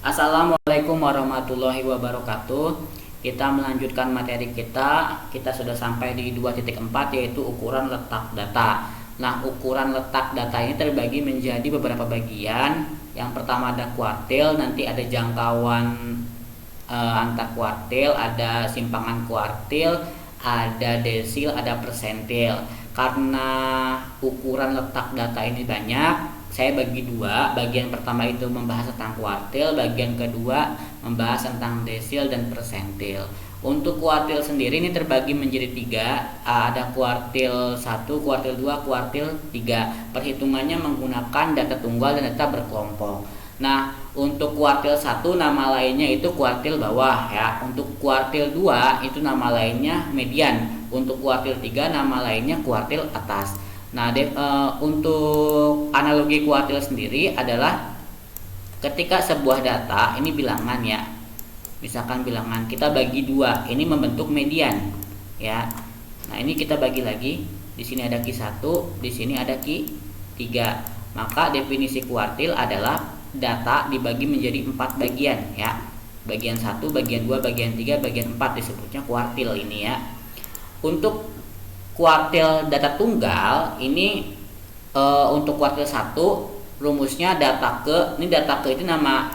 Assalamualaikum warahmatullahi wabarakatuh. Kita melanjutkan materi kita. Kita sudah sampai di 2.4 yaitu ukuran letak data. Nah, ukuran letak data ini terbagi menjadi beberapa bagian. Yang pertama ada kuartil, nanti ada jangkauan antar kuartil, ada simpangan kuartil, ada desil, ada persentil. Karena ukuran letak data ini banyak, saya bagi dua. Bagian pertama itu membahas tentang kuartil, bagian kedua membahas tentang desil dan persentil. Untuk kuartil sendiri ini terbagi menjadi tiga. Ada kuartil 1, kuartil 2, kuartil 3. Perhitungannya menggunakan data tunggal dan data berkelompok. Nah, untuk kuartil 1 nama lainnya itu kuartil bawah ya. Untuk kuartil 2 itu nama lainnya median. Untuk kuartil 3 nama lainnya kuartil atas. Nah, untuk analogi kuartil sendiri adalah ketika sebuah data ini bilangan ya. Misalkan bilangan kita bagi dua, ini membentuk median ya. Nah, ini kita bagi lagi. Di sini ada Q1, di sini ada Q3. Maka definisi kuartil adalah data dibagi menjadi 4 bagian ya. Bagian 1, bagian 2, bagian 3, bagian 4 disebutnya kuartil ini ya. Untuk kuartil data tunggal ini untuk kuartil 1 rumusnya data ke, ini data ke itu nama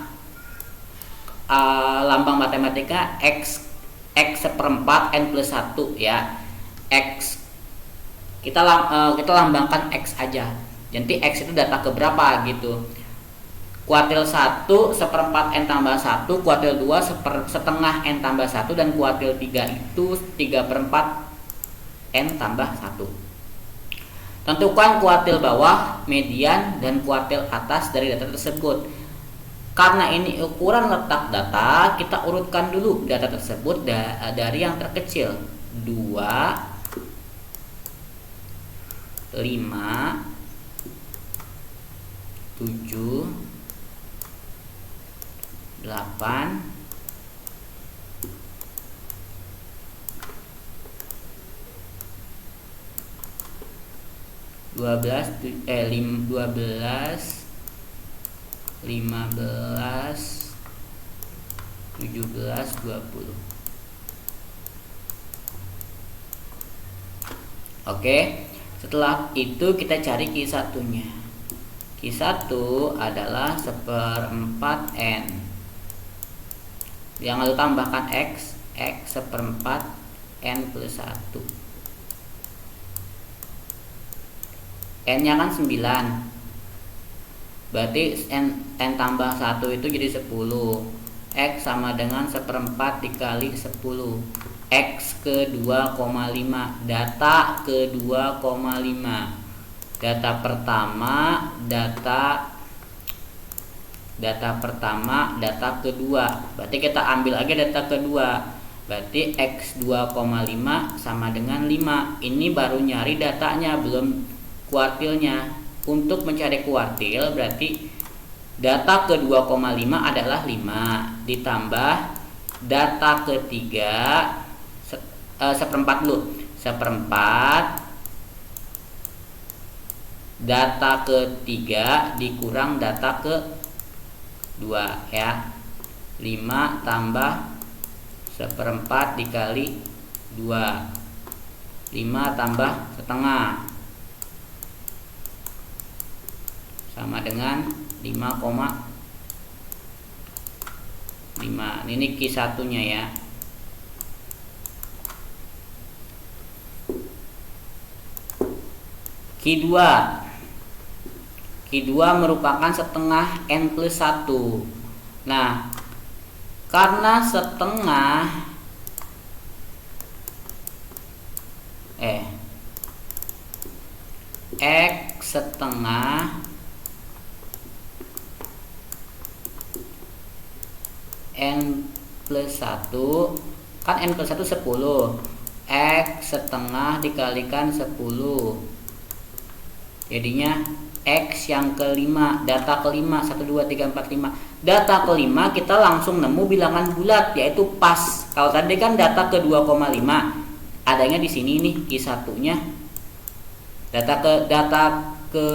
lambang matematika x seperempat n plus 1 ya. X kita lambangkan x aja. Jadi x itu data ke berapa gitu. Kuartil 1 seperempat n tambah 1, kuartil 2 setengah n tambah 1, dan kuartil 3 itu 3/4 n tambah 1. Tentukan kuartil bawah, median, dan kuartil atas dari data tersebut. Karena ini ukuran letak data, kita urutkan dulu data tersebut dari yang terkecil. 2, 5, 7, 8, 12, 15, 17, 20. Oke, setelah itu kita cari Q1-nya. Q1 adalah 1/4 n. Yang lalu tambahkan x 1/4 n plus 1. N nya kan 9, berarti n tambah 1 itu jadi 10. X sama dengan 1/4 dikali 10. X ke 2,5. Data ke 2,5. Data pertama, data kedua. Berarti kita ambil lagi data kedua. Berarti X 2,5 sama dengan 5. Ini baru nyari datanya, belum kuartilnya. Untuk mencari kuartil berarti data ke 2,5 adalah 5 ditambah data ketiga 1/4 dulu. 1/4 data ketiga dikurang data ke 2 ya. 5 tambah 1/4 dikali 2. 5 tambah setengah sama dengan 5,5. Ini Q1-nya ya. Q2 merupakan setengah n plus 1. Nah, karena setengah X setengah n plus 1, kan n plus 1 10. X setengah dikalikan 10, jadinya X yang kelima. Data kelima 1, 2, 3, 4, 5. Data kelima kita langsung nemu bilangan bulat, yaitu pas. Kalau tadi kan data ke 2,5 adanya di sini nih Q1 nya. Data ke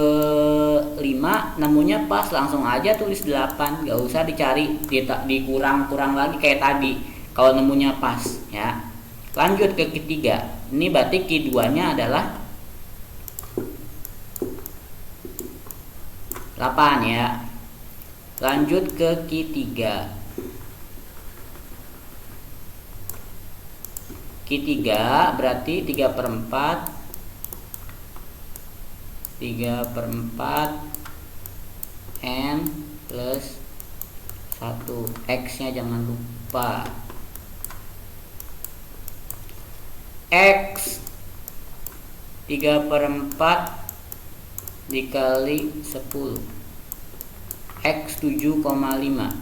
5 nemunya pas, langsung aja tulis 8, gak usah dicari dikurang-kurang lagi kayak tadi kalau nemunya pas ya. Lanjut ke ketiga, ini berarti Q2 nya adalah 8 ya. Lanjut ke Q3. Q3 berarti 3/4 N plus 1, X nya jangan lupa. X 3/4 dikali 10, X 7,5.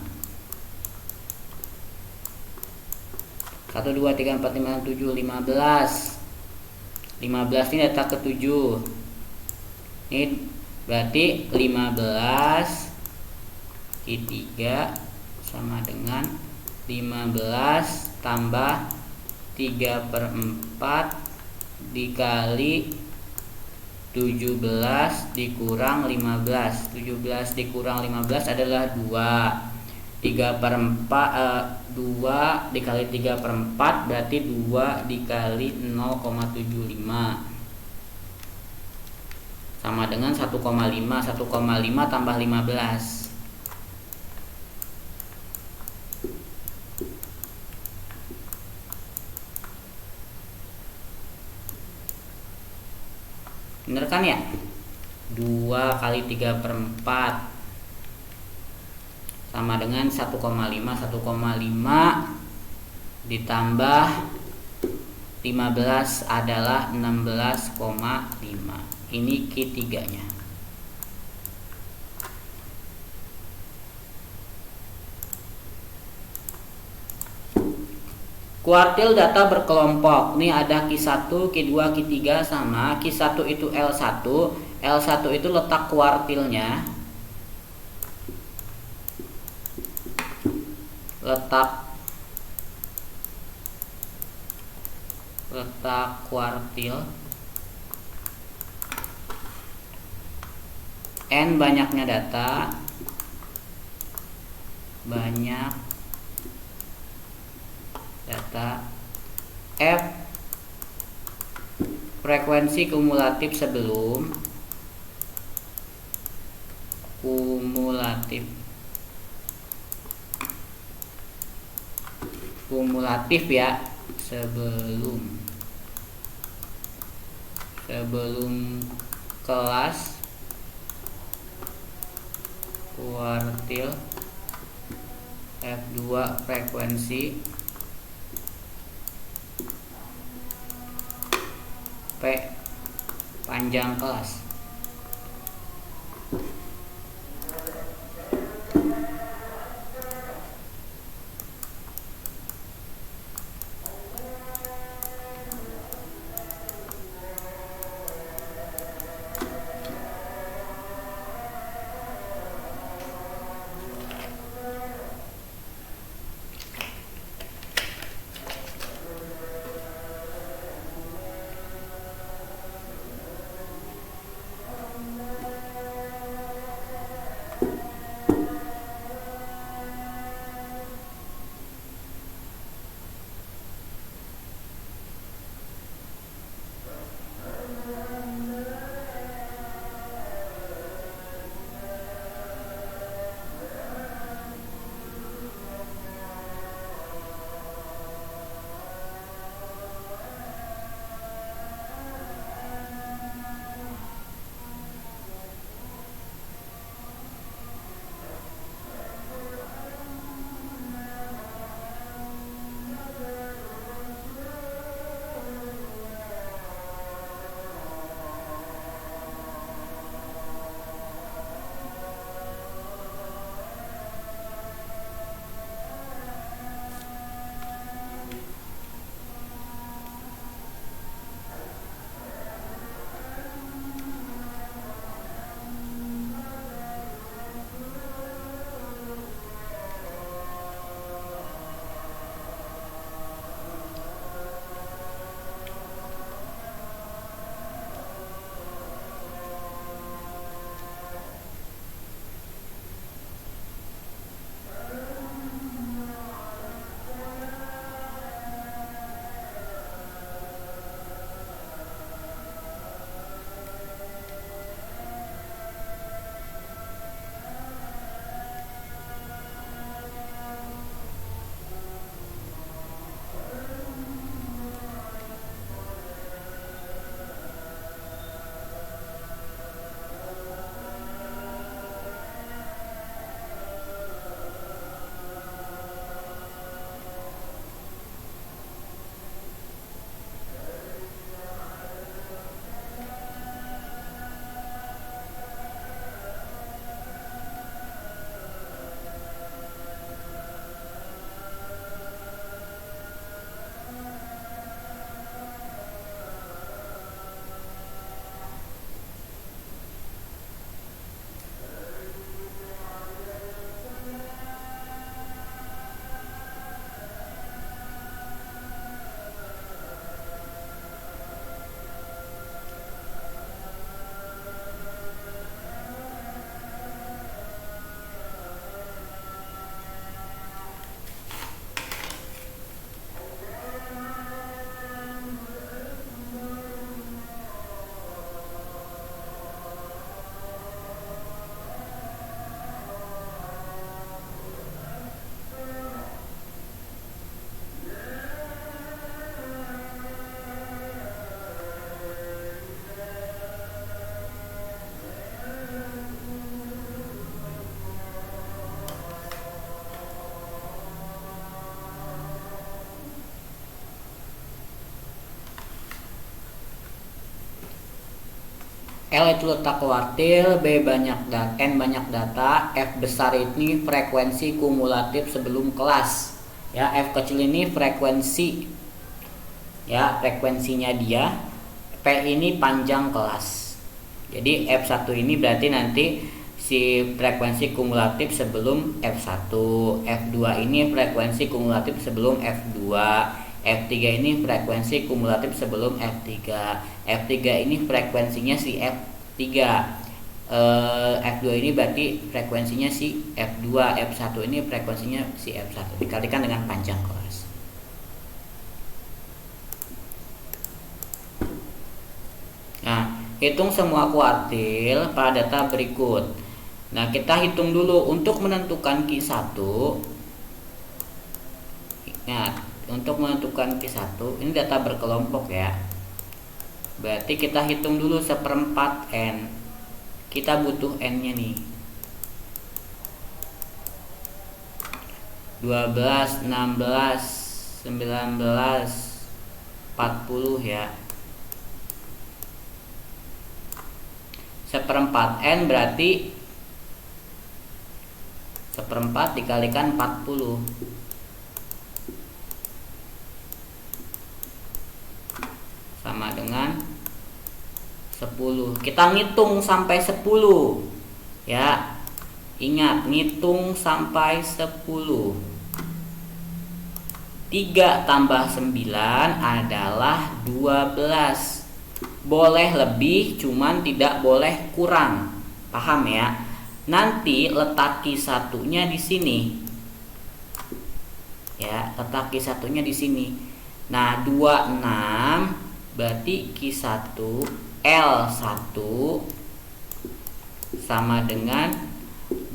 1 2 3 4 5 6 7 15. 15 ini data ke-7. Ini berarti 15 Q3 sama dengan 15 tambah 3/4 dikali 17 dikurang 15. 17 dikurang 15 adalah 2. 2 dikali 3/4 berarti 2 dikali 0,75 sama dengan 1,5. 1,5 tambah 15. Bener kan ya? 2 kali 3/4 sama dengan 1,5. 1,5 ditambah 15 adalah 16,5. Ini Q3 nya. Kuartil data berkelompok. Ini ada Q1, Q2, Q3 sama. Q1 itu L1. L1 itu letak kuartilnya. Letak kuartil. N banyaknya data, banyak data. F frekuensi kumulatif sebelum kumulatif ya, sebelum kelas kuartil. F2 frekuensi. P panjang kelas. L itu letak kuartil, B banyak data, N banyak data, F besar ini frekuensi kumulatif sebelum kelas. Ya, F kecil ini frekuensi, ya frekuensinya dia, P ini panjang kelas. Jadi F1 ini berarti nanti si frekuensi kumulatif sebelum F1, F2 ini frekuensi kumulatif sebelum F2, F3 ini frekuensi kumulatif sebelum F3, F3 ini frekuensinya si F3, F2 ini berarti frekuensinya si F2, F1 ini frekuensinya si F1 dikalikan dengan panjang kelas. Nah, hitung semua kuartil pada data berikut. Nah, kita hitung dulu untuk menentukan Q1. Nah, untuk menentukan Q1 ini data berkelompok ya. Berarti kita hitung dulu 1/4 N. Kita butuh N-nya nih. 12, 16, 19, 40 ya. 1/4 N berarti 1/4 dikalikan 40 sama dengan 10. Kita ngitung sampai 10 ya. Ingat, ngitung sampai 10. 3 tambah 9 adalah 12. Boleh lebih, cuman tidak boleh kurang. Paham ya? Nanti letak Q1-nya di sini. Ya, letak Q1-nya di sini. Nah, 26 berarti Q1 L1 sama dengan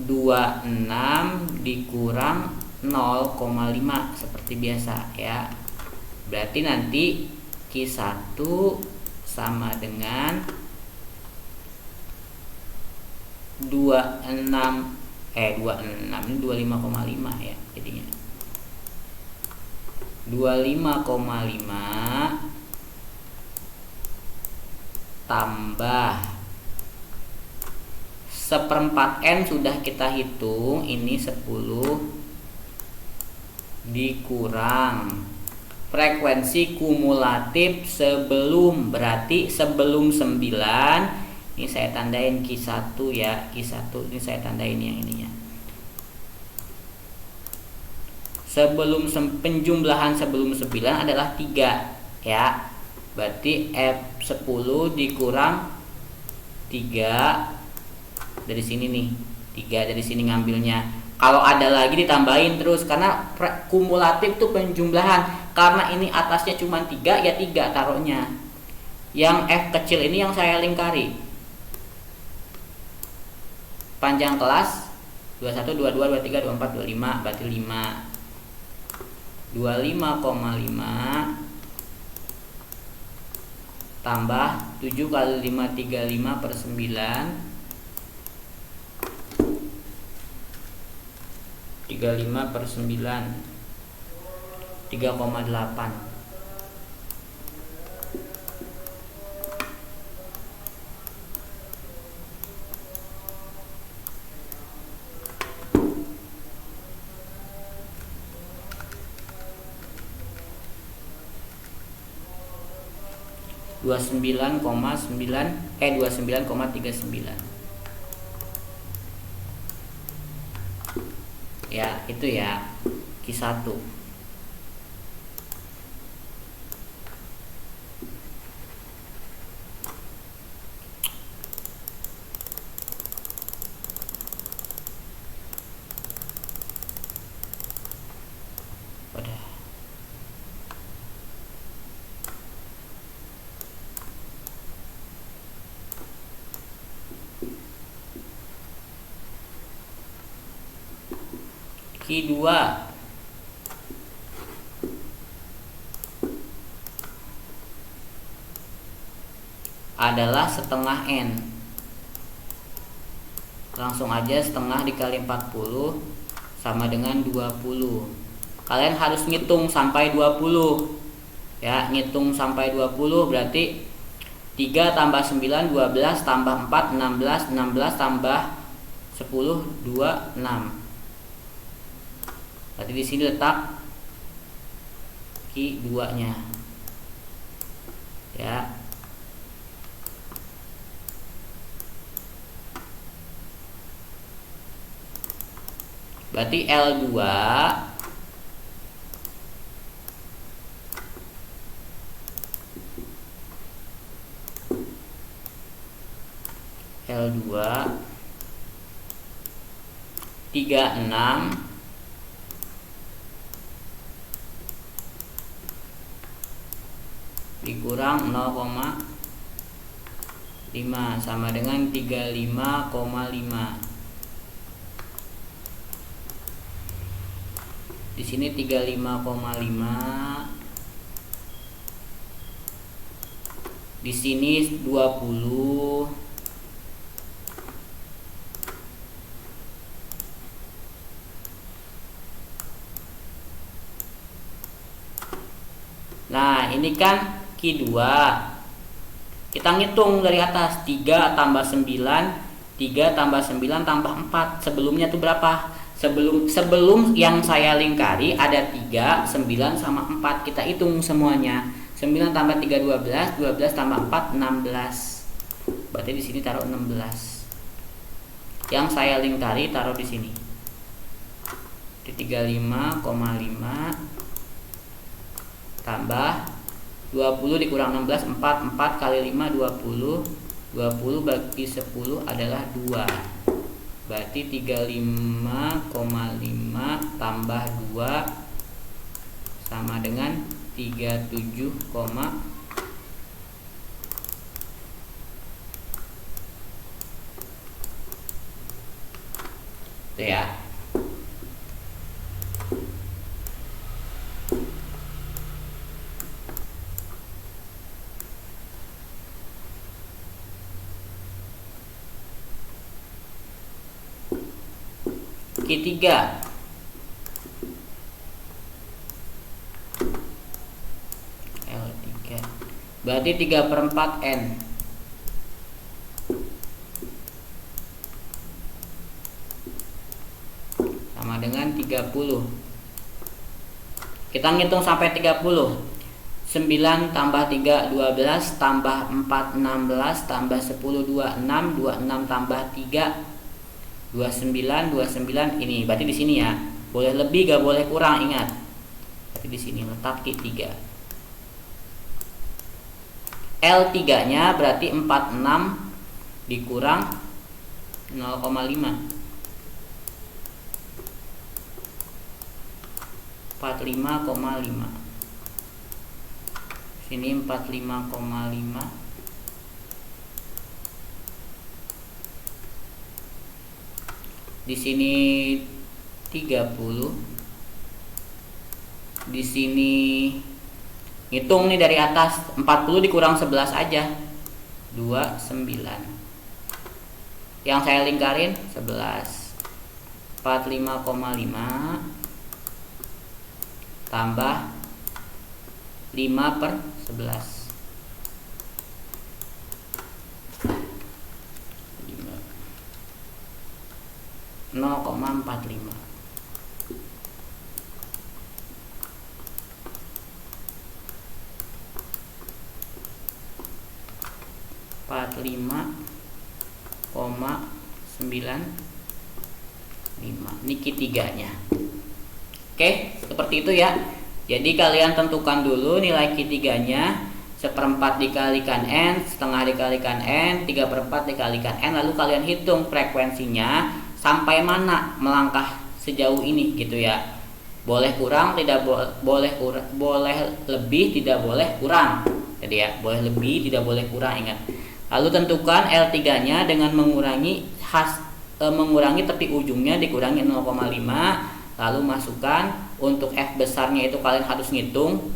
26 dikurang 0,5 seperti biasa ya. Berarti nanti Q1 sama dengan 26 ini 25,5 ya jadinya. 25,5 tambah 1/4 N sudah kita hitung, ini 10 dikurang frekuensi kumulatif sebelum, berarti sebelum 9. Ini saya tandain Q1 ya, Q1 ini saya tandain yang ininya. Sebelum penjumlahan sebelum 9 adalah 3 ya. Berarti F10 dikurang 3 dari sini nih. 3 dari sini ngambilnya. Kalau ada lagi ditambahin terus, karena kumulatif tuh penjumlahan. Karena ini atasnya cuma 3 ya 3 taruhnya. Yang F kecil ini yang saya lingkari. Panjang kelas 21, 22, 23, 24, 25 berarti 5. 25,5 tambah 7 kali 5 35 per 9, 35 per 9 3,8. 29,39. Ya, itu ya Q1. Q2 adalah setengah N. Langsung aja setengah dikali 40 sama dengan 20. Kalian harus ngitung sampai 20 ya, ngitung sampai 20 berarti 3 tambah 9 12 tambah 4 16, 16 tambah 10 26. Berarti di sini letak Q 2-nya. Ya. Berarti L2 L2 36 dikurang 0,5 sama dengan 35,5. Di sini 35,5. Di sini 20. Nah, ini kan Q2. Kita ngitung dari atas. 3 tambah 9, 3 tambah 9 tambah 4. Sebelumnya itu berapa? Sebelum yang saya lingkari ada 3, 9 sama 4. Kita hitung semuanya. 9 tambah 3 12, 12 tambah 4 16. Berarti di sini taruh 16. Yang saya lingkari taruh di sini. Di 35,5 tambah 20 dikurang 16 4 kali 5 20. 20 bagi 10 adalah 2. Berarti 35,5 tambah 2 sama dengan 37, itu ya. Q3 L3 berarti 3/4 N. Sama dengan 30. Kita ngitung sampai 30. 9 tambah 3 12 tambah 4 16 tambah 10 26, 26 tambah 3 29, 29 ini. Berarti di sini ya. Boleh lebih gak boleh kurang, ingat. Berarti di sini letak Q3. L3-nya berarti 46 dikurang 0,5. 45,5. Sini 45,5. Di sini 30. Di sini hitung nih dari atas, 40 dikurang 11 aja. 29. Yang saya lingkarin 11. 45,5 tambah 5/11. 0,45. Ini Q3-nya. Oke, seperti itu ya. Jadi kalian tentukan dulu nilai Q3-nya. 1/4 dikalikan N, setengah dikalikan N, 3/4 dikalikan N. Lalu kalian hitung frekuensinya sampai mana melangkah sejauh ini gitu ya. Boleh kurang, tidak boleh lebih, tidak boleh kurang. Jadi ya, boleh lebih, tidak boleh kurang, ingat. Lalu tentukan L3-nya dengan mengurangi tepi ujungnya dikurangi 0,5. Lalu masukkan. Untuk F besarnya itu kalian harus ngitung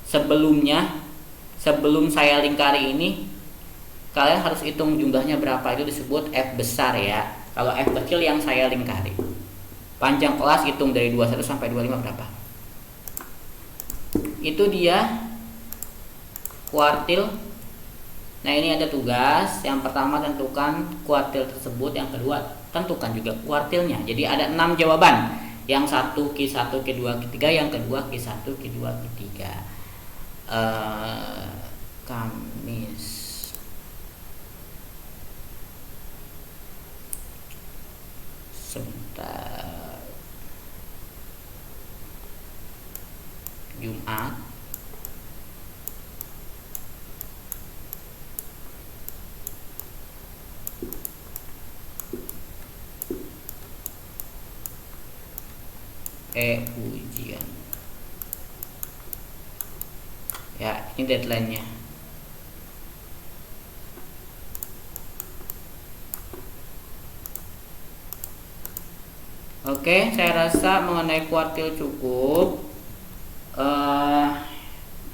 sebelum saya lingkari ini, kalian harus hitung jumlahnya berapa. Itu disebut F besar ya. Kalau F kecil yang saya lingkari, panjang kelas hitung dari 21 sampai 25 berapa. Itu dia kuartil Nah, ini ada tugas. Yang pertama tentukan kuartil tersebut, yang kedua tentukan juga kuartilnya. Jadi ada 6 jawaban. Yang satu Q1, Q2, Q3, yang kedua Q1, Q2, Q3. Kamis. Sebentar. Jumat. Ujian. Ya, ini deadline-nya. Oke, saya rasa mengenai kuartil cukup.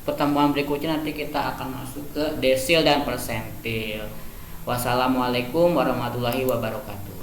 Pertemuan berikutnya nanti kita akan masuk ke desil dan persentil. Wassalamualaikum warahmatullahi wabarakatuh.